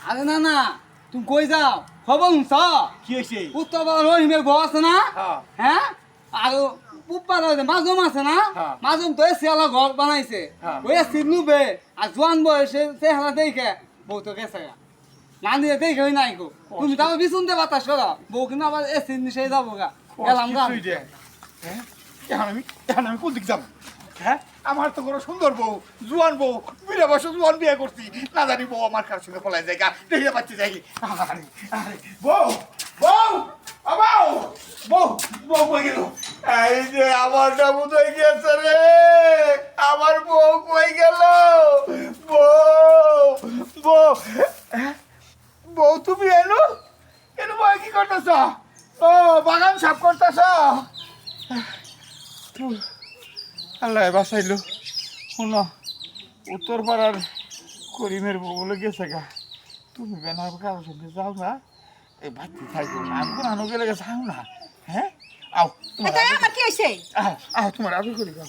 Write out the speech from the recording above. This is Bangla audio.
আরে না না তুমি কই যাও খবর শুনছ কি হয়েছে? উত্তর পাড়ার রহিমের বউ আছে না হ্যাঁ। হ্যাঁ আর পুপার মাজুম আছে না হ্যাঁ। মাজুম তো এসিয়ালা ঘর বানাইছে হ্যাঁ। ওই সিনুবে আর জোয়ান বয়সে চেহারা দেখে বউ তো গেছে গা না নিয়ে দেখে ওই নাই গো তুমি তো আমার বিছুনতে বাতাস করো বউ কিন্তু আবার এসি নিশে যাবো গা গেলাম গা কিছুই দে। হ্যাঁ? এখন আমি কোন দিক যাব? হ্যাঁ, আমার তো কোনো সুন্দর বউ, জোয়ান বউ, বিনা বছর জোয়ান বিয়ে করছি, না জানি বউ আমার কার সঙ্গে পলাই যায়, দেখে পাচ্ছি যাই। আরে, আরে, বউ, বউ, ও বউ, বউ, বউ কই গেল? এই যে আমারটা বোধহয় গেছে রে, আমার বউ কই গেল? বউ, বউ, হ্যাঁ? বউ তুমি এলো? এলো বউ কি করতেছ? ও বাগান সাফ করতেছ? আল্লাহ বাঁচাইলো শোনো উত্তর পাড়ার করিমের বউ বলে গেছে গা তুমি বেনার কারোর সঙ্গে যাও না এই ভাতি থাকো না আমি কোনো গেলে যাও না হ্যাঁ আও তোমার এটা আমার কি হইছে? আও তোমার আদর করি গাও